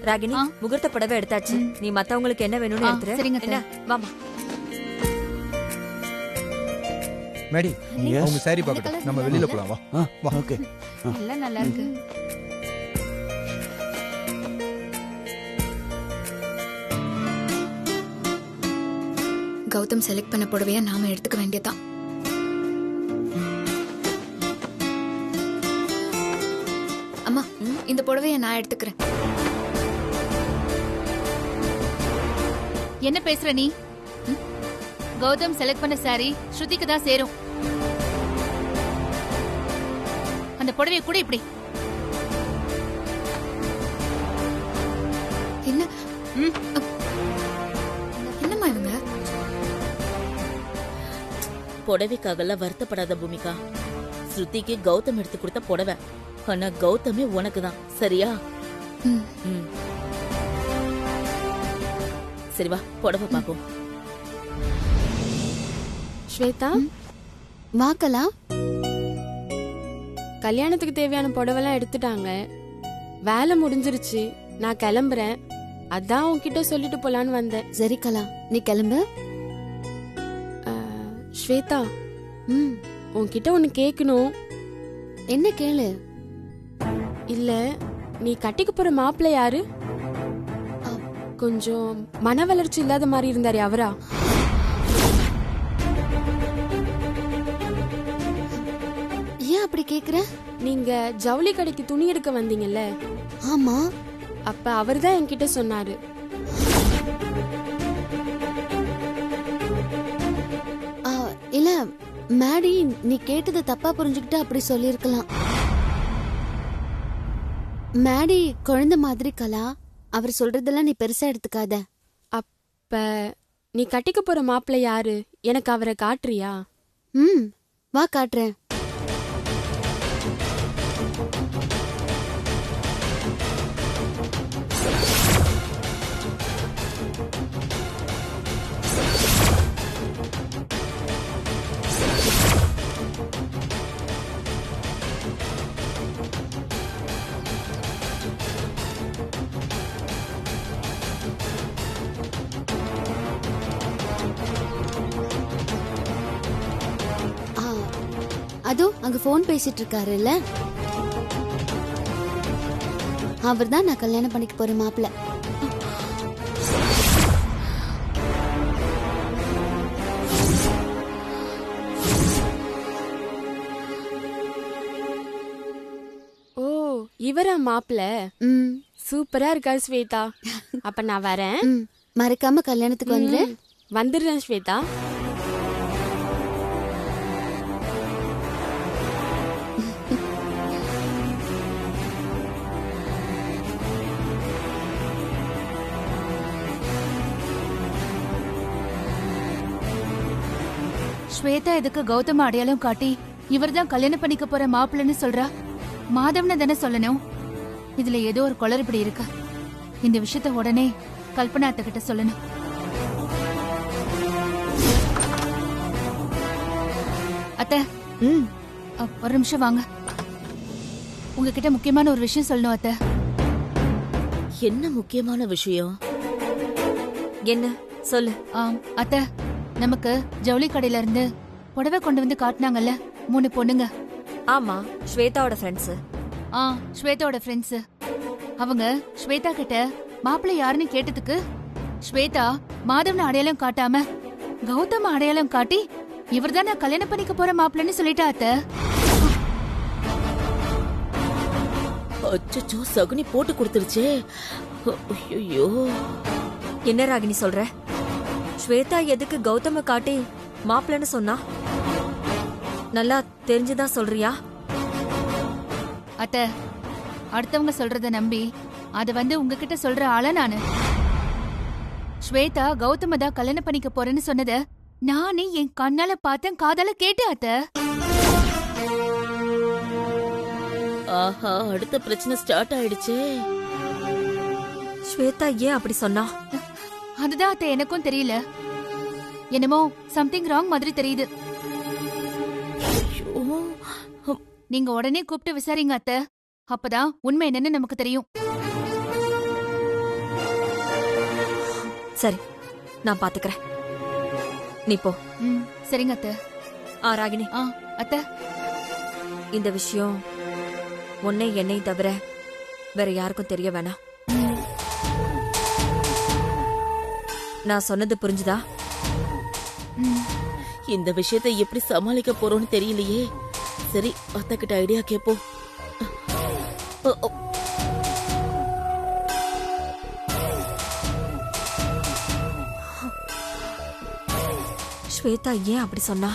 ராகினி, முகூர்த்த புடவை எடுத்தாச்சு. நீ மத்தவங்களுக்கு என்ன வேணும்னு எடுத்துரு. சரிங்க. என்ன வாமா. மேடி, அவங்க சாரி பார்க்கட்டும், நம்ம வெளியில போலாம். வா. ஓகே. எல்லாம் நல்லா இருக்கு. கௌதம் செலக்ட் பண்ண புடவையா நாம எடுத்துக்க வேண்டியதான். அம்மா, இந்த புடவைய நான் எடுத்துக்கிறேன். என்ன பேசுற நீ? கௌதம் செலக்ட் பண்ண சாரி ஸ்ருதிக்கு தான் சேரும். அந்த புடவை கூட இப்படி. என்ன என்னம்மா இவங்க? புடவைக்காகலாம் வருத்தப்படாத பூமிகா. ஸ்ருதிக்கு கௌதம் எடுத்து கொடுத்த புடவை. ஆனா கௌதமே உனக்கு தான், சரியா? சரி வா, புடவை பாப்போம். ஸ்வேதா, வாக்கலா, கல்யாணத்துக்கு தேவையான புடவெல்லாம் எடுத்துட்டாங்க. வேலை முடிஞ்சிருச்சு, நான் கிளம்புறேன். அதான் உன்கிட்ட சொல்லிட்டு போலான்னு வந்தேன். சரி கலா, நீ கிளம்பு. ஸ்வேதா, உன்கிட்ட ஒன்னு கேட்கணும். என்ன கேளு. இல்ல, நீ கட்டிக்க போற மாப்பிள்ளை யாரு? கொஞ்சம் மன வளர்ச்சி இல்லாத மாதிரி இருந்தாரு, அவரா? ஏன் அப்படி கேக்குற? நீங்க ஜவுளி கடைக்கு துணி எடுக்க வந்தீங்கல்ல? ஆமா. அப்ப அவர்தான் என்கிட்ட சொன்னாரு. இல்ல மேடி, நீ கேட்டது தப்பா புரிஞ்சுக்கிட்டு அப்படி சொல்லிருக்கலாம். மேடி குழந்தை மாதிரி கலா, அவர் சொல்றதெல்லாம் நீ பெருசா எடுத்துக்காத. அப்ப நீ கட்டிக்க போற மாப்பிள்ளை யாரு? எனக்கு அவரை காட்டுறியா? வா காட்டுறேன். அதோ அங்க போன் பேசிட்டு இருக்காருல்ல, அவர் தான் நான் கல்யாணம் பண்ணிக்க போற மாப்பிள்ள. ஓ, இவரா மாப்பிள்ள? சூப்பரா இருக்காரு ஸ்வேதா. அப்ப நான் வரேன். மறக்காம கல்யாணத்துக்கு வந்துடுறேன் ஸ்வேதா. ஸ்வேதா எதுக்கு கௌதம் அடையாளம் காட்டி இவர்தான் கல்யாணம் பண்ணிக்க போற மாப்பிள்ளைன்னு சொல்றா? மாதவனை தானே சொல்லணும். இதுல ஏதோ ஒரு குளறுபடி இருக்கு. இந்த விஷயத்த உடனே கல்பனா அத்தை கிட்ட சொல்லணும். அத்தை, ஒரு நிமிஷம் வாங்க. உங்ககிட்ட முக்கியமான ஒரு விஷயம் சொல்லணும் அத்தை. என்ன முக்கியமான விஷயம்? என்ன சொல்லு. அத்தை, நமக்கு ஜவுளி கடையில இருந்து புடவை கொண்டு வந்து காட்டினாங்கல்ல 3 பொண்ணுங்க. ஆமா, ஸ்வேதாவோட ஃப்ரெண்ட்ஸ். ஸ்வேதாவோட ஃப்ரெண்ட்ஸ். அவங்க ஸ்வேதா கிட்ட மாப்பிள்ளை யாருன்னு கேட்டதுக்கு ஸ்வேதா மாதவன அடையாளம் காட்டாம கௌதம் அடையாளம் காட்டி இவர்தான் நான் கல்யாணம் பண்ணிக்க போற மாப்பிள்ளைன்னு சொல்லிட்டா அத்தை. அச்சச்சோ, சகுனி போட்டு கொடுத்துருச்சே. ஐயோ, என்ன ராகினி சொல்ற? ஸ்வேதா எதுக்கு கௌதம காட்டி மாப்பிள்ளன்னு சொன்னா? நல்லா தெரிஞ்சுதான் சொல்றியா? அத்தை, அடுத்தவங்க சொல்றத நம்பி அத உங்ககிட்ட சொல்ற ஆளா நானு? ஸ்வேதா கௌதம தான் கல்யாணம் பண்ணிக்க போறேன்னு சொன்னத நானே என் கண்ணால பார்த்தேன், காதால கேட்டேன் அத்தை. ஆஹா, அடுத்த பிரச்சனை ஸ்டார்ட் ஆயிடுச்சே. ஸ்வேதா ஏன் அப்படி சொன்னா? அதுதான் அத்தை எனக்கும் தெரியல. என்னமோ சம்திங் ராங் மாதிரி தெரியுது. நீங்க உடனே கூப்பிட்டு விசாரிங்க அத்தை. அப்பதான் உண்மை என்னன்னு நமக்கு தெரியும். சரி, நான் பாத்துக்கிறேன். நீ போ. ம், சரிங்க அத்தை. ராகினி, அத்தை. இந்த விஷயம் உன்னை என்னை தவிர வேற யாருக்கும் தெரிய வேணாம். நான் சொன்னது புரிஞ்சுதா? இந்த விஷயத்தை எப்படி சமாளிக்க போறோம்னு தெரியலையே. சரி, அத்தை கிட்ட ஐடியா கேப்போம். ஸ்வேதா ஏன் அப்படி சொன்னா?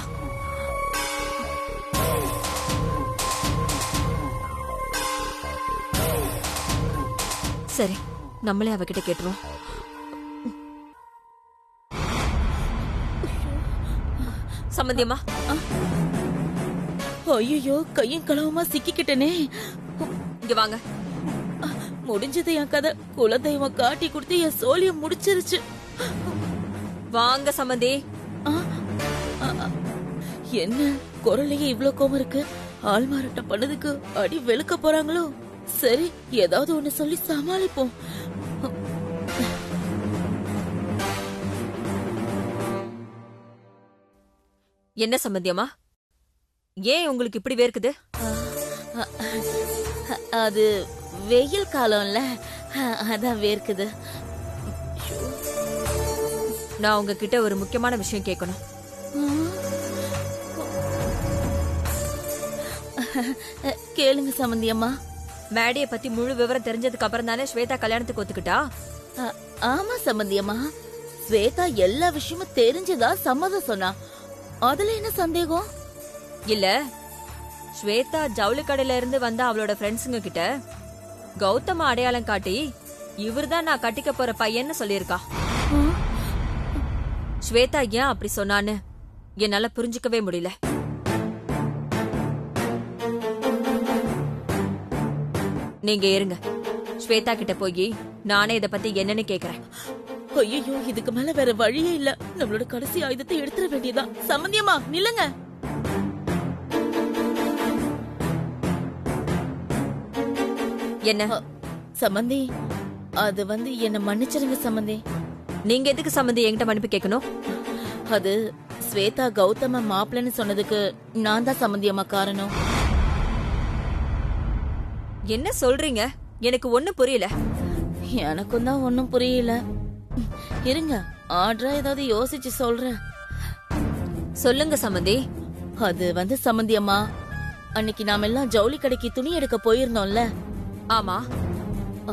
சரி, நம்மளே அவகிட்ட கேட்டுருவோம். சம்மந்தியம்மா, ஐயோ, கையும் களவுமா சிக்கிக்கிட்டனே. இங்க வாங்க. முடிஞ்சது என் கதை. குலதெய்வம் காட்டி கொடுத்து என் சோழிய முடிச்சிருச்சு. வாங்க சம்மந்தி. என்ன குரலையே இவ்ளோ கோவம் இருக்கு? ஆள்மாறாட்டம் பண்ணதுக்கு அடி வெளுக்க போறாங்களோ? சரி, ஏதாவது ஒண்ணு சொல்லி சமாளிப்போம். என்ன சம்மந்தியம்மா, ஏன் உங்களுக்கு இப்படி வேர்க்குது? அது வெயில் காலம்ல, அதான் வேர்க்குது. நான் உங்ககிட்ட ஒரு முக்கியமான விஷயம் கேட்கணும். கேளுங்க சம்பந்தியம்மா. மேடிய பத்தி முழு விவரம் தெரிஞ்சதுக்கு அப்புறம் தானே ஸ்வேதா கல்யாணத்துக்கு ஒத்துக்கிட்டா? ஆமா சம்பந்தியம்மா, ஸ்வேதா எல்லா விஷயமும் தெரிஞ்சுதா சம்மதம் சொன்னா. அதுல என்ன சந்தேகம்? இல்ல, ஸ்வேதா ஜவுளி கடையில இருந்து வந்த அவளோட ஃப்ரெண்ட்ஸுங்க கிட்ட கௌதம அடையாளம் காட்டி இவர்தான் நான் கட்டிக்க போற பையன்னு சொல்லியிருக்கா. ஸ்வேதா ஏன் அப்படி சொன்னான்னு என்னால புரிஞ்சுக்கவே முடியல. நீங்க இருங்க, ஸ்வேதா கிட்ட போய் நானே இத பத்தி என்னன்னு கேக்குறேன். ஐயோ, இதுக்கு மேல வேற வழியே இல்ல. நம்மளோட கடைசி ஆயுதத்தை எடுத்துட வேண்டியதான். சம்பந்தியம்மா நில்லுங்க. என்ன சம்பந்தி, அது என்ன மன்னிச்சிருங்க சம்பந்தி. நீங்க எதுக்கு சம்பந்தி என்கிட்ட மன்னிப்பு கேட்கணும்? அது ஸ்வேதா கௌதம மாப்பிள்ளன்னு சொன்னதுக்கு நான் தான் சம்பந்தியம்மா காரணம். என்ன சொல்றீங்க? எனக்கு ஒண்ணும் புரியல. எனக்கும் தான் ஒன்னும் புரியல. இருங்க, ஆர்டரா ஏதாவது யோசிச்சு சொல்றேன். சொல்லுங்க சம்பந்தி. அது சம்பந்தியம்மா, அன்னைக்கு நாம எல்லாம் ஜவுளி கடைக்கு துணி எடுக்க போயிருந்தோம்ல. ஆமா.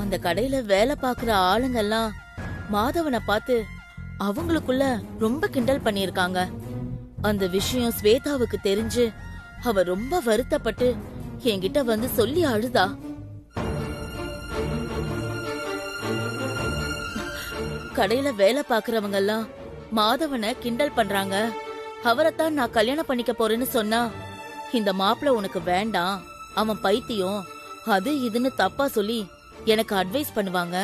அந்த கடையில வேலை பாக்குற ஆளுங்க எல்லாம் மாதவனை பார்த்து அவங்களுக்குள்ள ரொம்ப கிண்டல் பண்ணிருக்காங்க. அந்த விஷயம் ஸ்வேதாவுக்கு தெரிஞ்சு அவ ரொம்ப வருத்தப்பட்டு என்கிட்ட சொல்லி அழுதா. கடையில வேலை பாக்குறவங்க எல்லாம் மாதவனை கிண்டல் பண்றாங்க. அவரைத்தான் நான் கல்யாணம் பண்ணிக்க போறேன்னு சொன்னா, இந்த மாப்பிள்ள உனக்கு வேண்டாம், அவன் பைத்தியம், அது இதுன்னு தப்பா சொல்லி எனக்கு அட்வைஸ் பண்ணுவாங்க.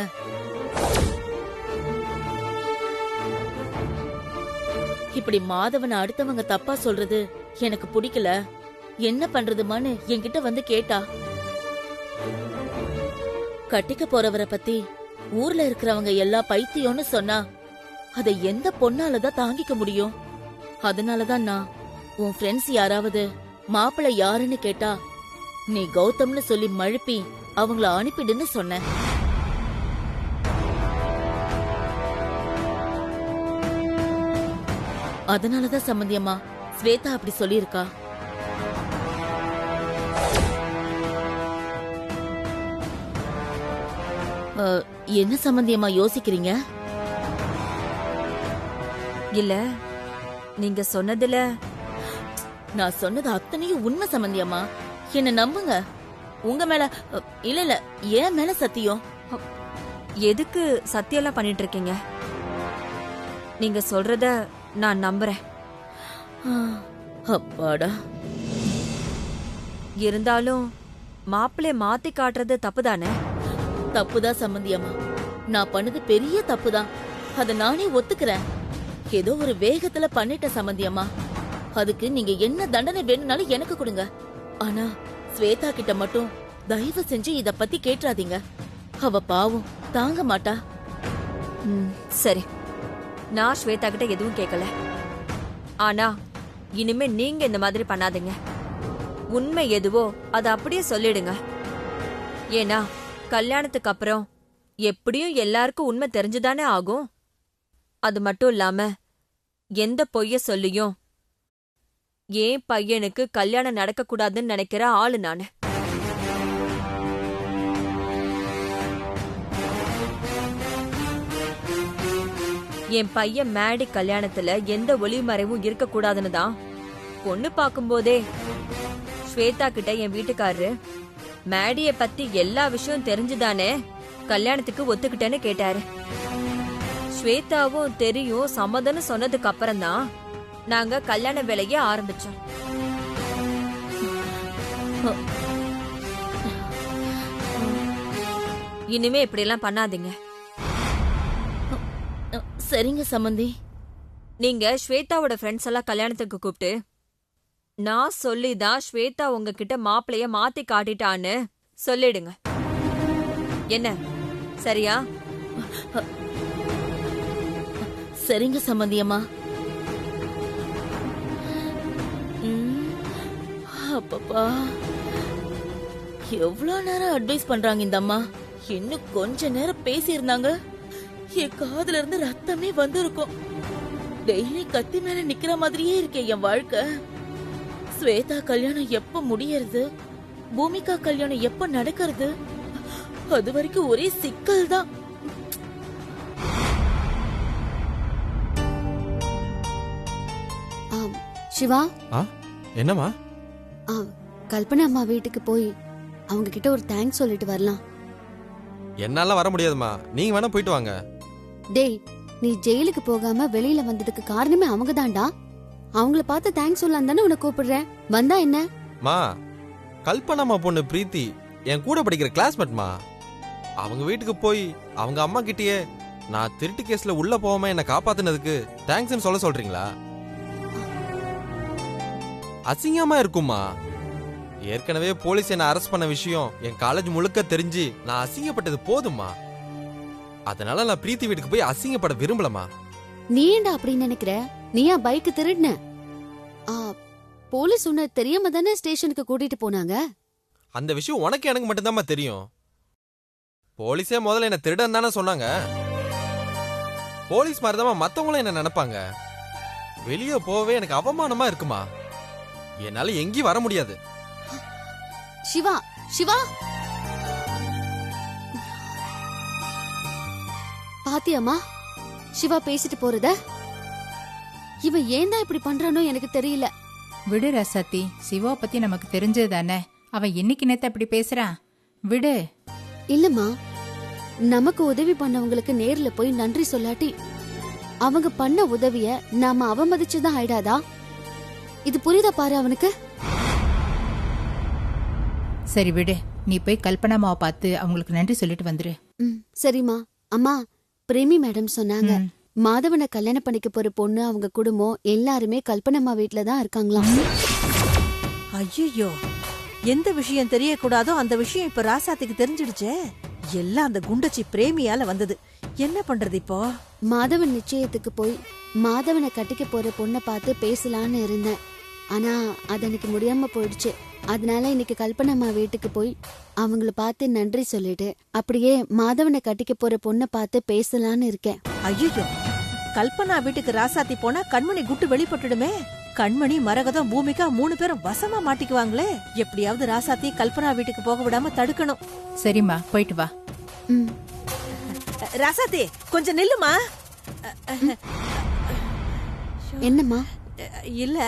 இப்படி மாதவனை அடுத்தவங்க தப்பா சொல்றது எனக்கு பிடிக்கல. என்ன பண்றதுமான்னு என்கிட்ட கேட்டா. கட்டிக்க போறவரை பத்தி ஊர்ல இருக்கிறவங்க எல்லாம் பைத்தியம்னு சொன்னா அதை எந்த பொண்ணாலதான் தாங்கிக்க முடியும்? அதனாலதான் நான் உன் ஃப்ரெண்ட்ஸ் யாராவது மாப்பிள்ளை யாருன்னு கேட்டா நீ கௌதம்னு சொல்லி மழுப்பி அவங்கள அனுப்பிடுன்னு சொன்னேன். அதனாலதான் சம்பந்தியம்மா ஸ்வேதா அப்படி சொல்லியிருக்கா. என்ன சம்பந்தியம்மா யோசிக்கிறீங்க? இல்ல, நீங்க சொன்னதுல நான் சொன்னது அத்தனையும் உண்மை சம்பந்தியம்மா. என்ன நம்புங்க. உங்க மேல இல்ல ஏன் மேல சத்தியம். எதுக்கு சத்தியெல்லாம் பண்ணிட்டு இருக்கீங்க? நீங்க சொல்றத நான் நம்புறேன். அப்பாடா. இருந்தாலும் மாப்பிள்ளைய மாத்தி காட்டுறது தப்புதானே? தப்புதான் சம்பந்தியம்மா, நான் பண்ணது பெரிய தப்புதான். அத நானே ஒத்துக்கிறேன். ஏதோ ஒரு வேகத்துல பண்ணிட்ட சம்பந்தியம்மா. அதுக்கு நீங்க என்ன தண்டனை வேணும்னாலும் எனக்கு கொடுங்க. ஆனா ஸ்வேதா கிட்ட மட்டும் தயவு செஞ்சு இத பத்தி கேட்றாதீங்க. அவ பாவம் தாங்க மாட்டா. சரி, நான் ஸ்வேதா கிட்ட எதுவும் கேட்கல. ஆனா இனிமே நீங்க இந்த மாதிரி பண்ணாதீங்க. உண்மை எதுவோ அதை அப்படியே சொல்லிடுங்க. ஏன்னா கல்யாணத்துக்கு அப்புறம் எப்படியும் எல்லாருக்கும் உண்மை தெரிஞ்சுதானே ஆகும். அது மட்டும் இல்லாம எந்த பொய்ய சொல்லியும் ஏன் பையனுக்கு கல்யாணம் நடக்கக்கூடாதுன்னு நினைக்கிற ஆளு நானு. என் பையன் மேடி கல்யாணத்துல எந்த ஒளிமறைவும் இருக்கக்கூடாதுன்னு தான் பொண்ணு பார்க்கும்போதே ஸ்வேதா கிட்ட என் வீட்டுக்காரரு மேடிய பத்தி எல்லா விஷயம் தெரிஞ்சுதானே கல்யாணத்துக்கு ஒத்துக்கிட்டேன்னு கேட்டாரு. ஸ்வேதாவும் தெரியும் சம்மதம்னு சொன்னதுக்கு அப்புறம் தான் நாங்க கல்யாண வேலையை ஆரம்பிச்சோம். இனிமே இப்படி எல்லாம் பண்ணாதீங்க. சரிங்க சம்பந்தி. நீங்க ஸ்வேதாவோட ஃப்ரெண்ட்ஸ் எல்லாம் கல்யாணத்துக்கு கூப்பிட்டு நான் சொல்லிதான் ஸ்வேதா உங்ககிட்ட மாப்பிளைய மாத்தி காட்டிட்டான்னு சொல்லிடுங்க. என்ன சரியா? சரிங்க சம்பந்தி அம்மா. அப்பப்பா, எவ்வளவு நேரம் அட்வைஸ் பண்றாங்க இந்த அம்மா. இன்னும் கொஞ்ச நேரம் பேசி இருந்தாங்க என் காதுல இருந்து ரத்தமே வந்திருக்கும். டெய்லி கத்தி மேல நிக்கிற மாதிரியே இருக்கே என் வாழ்க்கை. ஸ்வேதா கல்யாணம் எப்ப முடியறது, பூமிகா கல்யாணம் எப்ப நடக்கிறது, அது வரைக்கும் ஒரே சிக்கல் தான். சிவா, என்னம்மா? கல்பனா அம்மா வீட்டுக்கு போய் அவங்க கிட்ட ஒரு தேங்க்ஸ் சொல்லிட்டு வரலாம். என்னால வர முடியாதுமா, நீங்க வேணா போயிட்டு வாங்க. டேய், நீ ஜெயிலுக்கு போகாம வெளியில வந்ததுக்கு காரணமே அவங்க தான்டா. அவங்கள பார்த்து தேங்க்ஸ் சொல்லலாம் தானே உன்னை கூப்பிடுறேன். வந்தா என்ன? மா, கல்பனாமா பொண்ணு பிரீத்தி என் கூட படிக்கிற கிளாஸ்மேட்மா. அவங்க வீட்டுக்கு போய் அவங்க அம்மா கிட்டயே நான் திருட்டு கேஸ்ல உள்ள போகாம என்ன காப்பாத்தினதுக்கு தேங்க்ஸ்னு சொல்ல சொல்றீங்களா? அசிங்கமா இருக்குமா? ஏற்கனவே போலீஸ் என்ன அரெஸ்ட் பண்ண விஷயம் என் காலேஜ் முழுக்க தெரிஞ்சு நான் அசிங்கப்பட்டது போதுமா. அதனால நான் பிரீத்தி வீட்டுக்கு போய் அசிங்கப்பட விரும்பலமா. நீ ஏண்டா அப்படி நினைக்கிற? நீயா பைக் திருடுன? போலீஸ் உன்னை தெரியாம தானே ஸ்டேஷனுக்கு கூட்டிட்டு போனாங்க. அந்த விஷயம் உனக்கு எனக்கு மட்டும்தாம்மா தெரியும். போலீஸே முதல்ல என்ன திருடன் தானே சொன்னாங்க. போலீஸ் மாதிரிதான் மத்தவங்களும் என்ன நினைப்பாங்க. வெளியே போவே எனக்கு அவமானமா இருக்குமா. என்னால எங்கேயும் வர முடியாது. சிவா, சிவா, பாத்தியம்மா சிவா பேசிட்டு போறத? இவன் ஏன் இப்படி பண்றானோ எனக்கு தெரியல. விடு ரசாத்தி, சிவா பத்தி நமக்கு தெரிஞ்சது தானே. அவன் என்னைக்கு நேத்து அப்படி பேசுறான், விடு. இல்லம்மா, நமக்கு உதவி பண்ணவங்களுக்கு நேர்ல போய் நன்றி சொல்லாட்டி அவங்க பண்ண உதவிய நாம அவமதிச்சுதான் ஆயிடாதா? இது புரியுதா பாரு அவனுக்கு. சரி விடு, நீ போய் கல்பனாமாவை பார்த்து அவங்களுக்கு நன்றி சொல்லிட்டு வந்துரு. சரிம்மா. அம்மா, பிரேமி மேடம் சொன்னாங்க மாதவனை கல்யாணம் பண்ணிக்க போற பொண்ணு அவங்க குடும்பம் எல்லாருமே கல்பனம்மா வீட்ல தான் இருக்காங்களாம். ஐயோ, எந்த விஷயம் தெரியக்கூடாதோ அந்த விஷயம் இப்ப ராசாத்திக்கு தெரிஞ்சிடுச்சே. எல்லாம் அந்த குண்டச்சி பிரேமியால வந்தது. என்ன பண்றது இப்போ? மாதவன் நிச்சயத்துக்கு போய் மாதவனை கட்டிக்க போற பொண்ணை பார்த்து பேசலான்னு இருந்தேன். ஆனா அது எனக்கு முடியாம போயிடுச்சு. அதனால இன்னைக்கு கல்பனம்மா வீட்டுக்கு போய் அவங்கள பார்த்து நன்றி சொல்லிட்டு அப்படியே மாதவனை கட்டிக்க போற பொண்ணை பார்த்து பேசலான்னு இருக்கேன். ஐயோ, கல்பனா வீட்டுக்கு ராசாத்தி போனா கண்மணி குட்டு வெளிப்பட்டுடுமே. கண்மணி, மரகதம், பூமிகா 3 பேரும் வசமா மாட்டிக்குவாங்களே. எப்படியாவது ராசாத்தி கல்பனா வீட்டுக்கு போக விடாம தடுக்கணும். சரிம்மா, போயிட்டு வா. ராசாத்தி கொஞ்சம் நில்லுமா. என்னம்மா? இல்ல,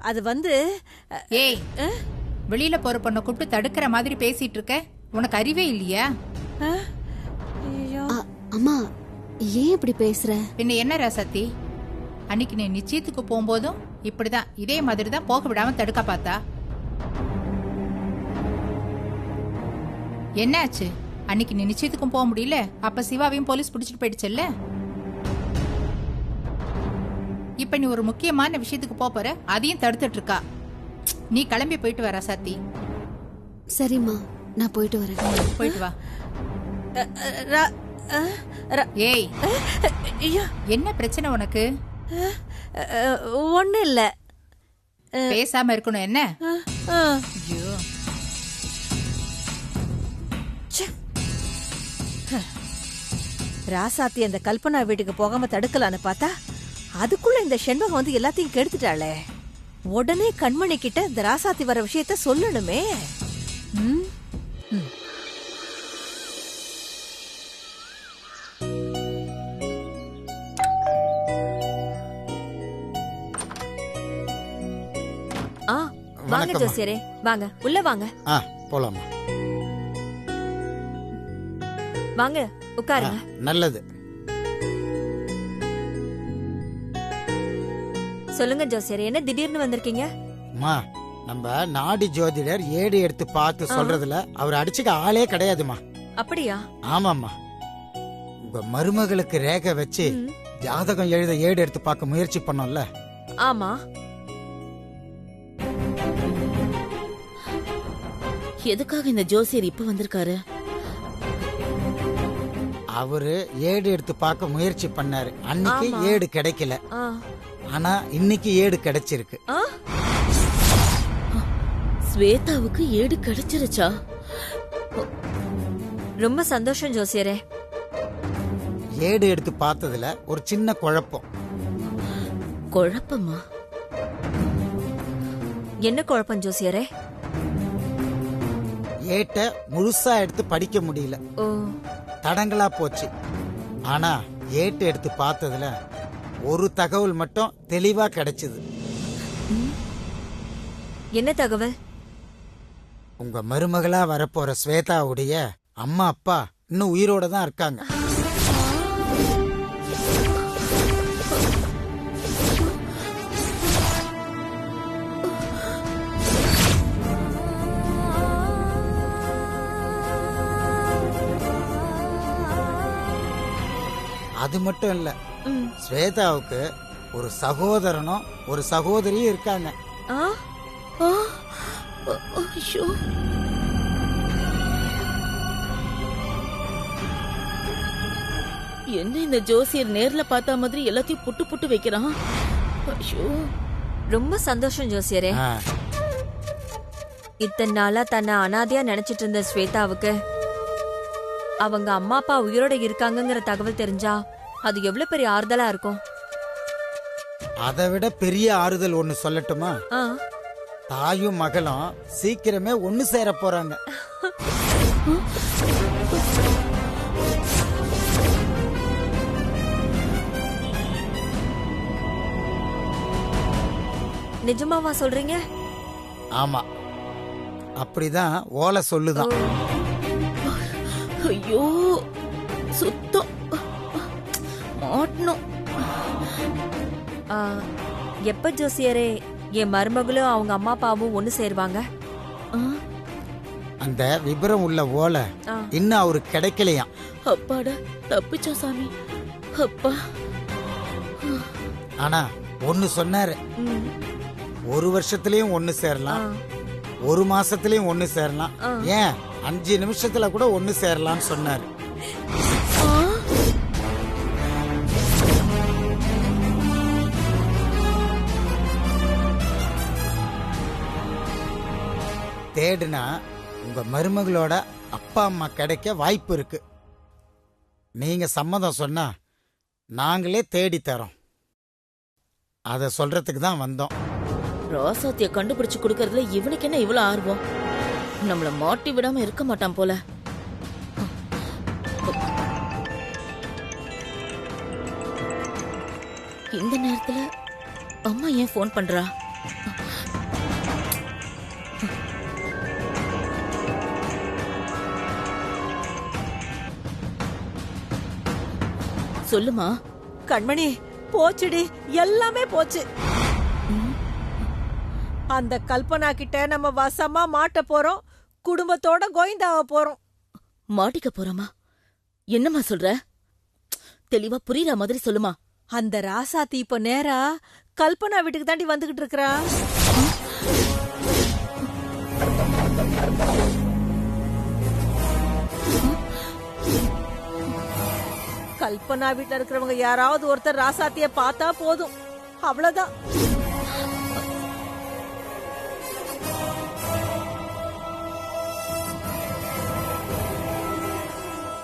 அது வந்து ஏய், வெளியில போற பொண்ணை கூப்பிட்டு தடுக்கிற மாதிரி பேசிட்டு இருக்க. உனக்கு அறிவே இல்லையா? அம்மா, ஏன் இப்படி பேசுற? பின்ன என்ன ராசாத்தி, அன்னைக்கு நீ நிச்சயத்துக்கு போகும்போதும் இப்படிதான் இதே மாதிரி தான் போக விடாம தடுக்க பார்த்தா. என்னாச்சு? அன்னைக்கு நீ நிச்சயத்துக்கும் போக முடியல, அப்ப சிவாவையும் போலீஸ் பிடிச்சிட்டு போயிடுச்சுல்ல. இப்ப நீ ஒரு முக்கியமான விஷயத்துக்கு போற, அதையும் தடுத்துட்டு இருக்கா. நீ கிளம்பி போயிட்டு வர ராசாத்தி. சரிம்மா, நான் போயிட்டு வரேன். போயிட்டு வா. ஏய் ஐயோ என்ன பிரச்சனை உனக்கு? ஒன்னும் இல்ல. பேசாம இருக்கணும் என்ன? ஐயோ ராசாத்தி அந்த கல்பனா வீட்டுக்கு போகாம தடுக்கலான்னு பார்த்தா அதுக்குள்ள இந்த செண்பகம் வந்து எல்லாத்தையும் கெடுத்துட்டாளே. உடனே கண்மணி கிட்ட இந்த ராசாத்தி வர விஷயத்த சொல்லணுமே. ம்? ம். ஆ வாங்க ஜோசியரே, வாங்க உள்ள வாங்க. போலாமா? வாங்க உட்காருங்க. நல்லது. சொல்லுங்க ஜோசியரே, என்ன திடீர்னு வந்திருக்கீங்க? அம்மா, நம்ம நாடி ஜோதிடர் ஏடு எடுத்து பார்த்து சொல்றதுல அவர் அடிச்சுக்க ஆளே கிடையாதுமா. அப்படியா? ஆமாம்மா, உங்க மருமகளுக்கு ரேகை வச்சு ஜாதகம் எழுத ஏடு எடுத்து பார்க்க முயற்சி பண்ணோம்ல. ஆமா. எதுக்காக இந்த ஜோசியர் இப்ப வந்திருக்காரு? அவரு ஏடு எடுத்து பார்க்க முயற்சி பண்ணாரு. அன்னைக்கு ஆமா. ஏடு கிடைக்கல. ஆ. ஆனா இன்னைக்கு ஏடு கிடைச்சிருக்கு. ஆ? ஸ்வேதாவுக்கு ஏடு கிடைச்சிருச்சா? ரொம்ப சந்தோஷம் ஜோசியரே. ஏடு எடுத்து பார்த்ததுல ஒரு சின்ன குழப்பம். குழப்பமா? என்ன குழப்பம் ஜோசியரே? ஏட்ட முழுசா எடுத்து படிக்க முடியல, ஓ. தடங்களா போச்சு. ஆனா ஏட்டு எடுத்து பார்த்ததுல ஒரு தகவல் மட்டும் தெளிவா கிடைச்சது. என்ன தகவல்? உங்க மருமகளா வரப்போற ஸ்வேதாவுடைய அம்மா அப்பா இன்னும் உயிரோட தான் இருக்காங்க. அது மட்டும் இல்ல, ஸ்வேதாவுக்கு ஒரு சகோதரனும் ஒரு சகோதரியும் இருக்காங்க. ஆ? ஆ? ஐயோ. என்ன இந்த ஜோசியர் நேர்ல பார்த்த மாதிரி எல்லாத்தையும் புட்டு புட்டு வைக்கிறான்? ஐயோ. ரொம்ப சந்தோஷம் ஜோசியரே. ஆ, இத்தனை நாளா தன்னை அனாதையா நினைச்சிட்டு இருந்த ஸ்வேதாவுக்கு அவங்க அம்மா அப்பா உயிரோட இருக்காங்கங்கிற தகவல் தெரிஞ்சா அது எவ்வளவு பெரிய ஆறுதலா இருக்கும். அதை விட பெரிய ஆறுதல் ஒண்ணு சொல்லட்டுமா? ஆ. தாயும் மகளும் சீக்கிரமே ஒண்ணு சேர போறாங்க. நிஜமாவா சொல்றீங்க? ஆமா, அப்படிதான் ஓலை சொல்லுதான். ஐயோ, சுத்தம் மாட்டணும். ஆ, எப்ப ஜோசியரே என் மருமகளும் அவங்க அம்மா அப்பாவும் ஒண்ணு சேருவாங்க? அந்த விபரம் உள்ள ஓலை ஆ. இன்னும் அவருக்கு கிடைக்கலையாம். அப்பாடா, தப்பிச்சோம் சாமி. அப்பா. ஆனா ஒன்னு சொன்னாரு, ம். ஒரு வருஷத்துலயும் ஒண்ணு சேரலாம், ஆ. ஒரு மாசத்துலயும் ஒண்ணு சேரலாம், ஆ. ஏன் 5 நிமிஷத்துல கூட ஒண்ணு சேரலாம்னு சொன்னாரு. தேடுனா உங்க மருமகளோட அப்பா அம்மா கிடைக்க வாய்ப்பு இருக்கு. நீங்க சம்மதம் சொன்னா நாங்களே தேடி தரோம். அத சொல்றதுக்கு தான் வந்தோம். ராசாத்திய கண்டுபிடிச்சு கொடுக்கறதுல இவனுக்கு என்ன இவ்வளவு ஆர்வம்? நம்மள மாட்டி விடாம இருக்க மாட்டான் போல. இந்த நேரத்துல அம்மா ஏன் போன் பண்றா? சொல்லுமா. கண்மணி, போச்சுடி, எல்லாமே போச்சு. அந்த கல்பனா கிட்ட நம்ம வசமா மாட்ட போறோம். குடும்பத்தோட கோவிந்தாவ போறோம். மாட்டிக்க போறோமா? என்னம்மா சொல்ற? தெளிவா புரியுற மாதிரி சொல்லுமா. அந்த ராசாத்தி இப்ப நேரா கல்பனா வீட்டுக்கு தாண்டி வந்துகிட்டு இருக்கறா. கல்பனா வீட்டுல இருக்கிறவங்க யாராவது ஒருத்தர் ராசாத்திய பார்த்தா போதும், அவ்வளவுதான்.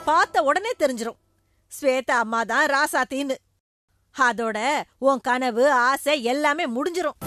பார்த்த உடனே தெரிஞ்சிரும் ஸ்வேதா அம்மா தான் ராசாத்தின்னு. அதோட உன் கனவு ஆசை எல்லாமே முடிஞ்சிரும்.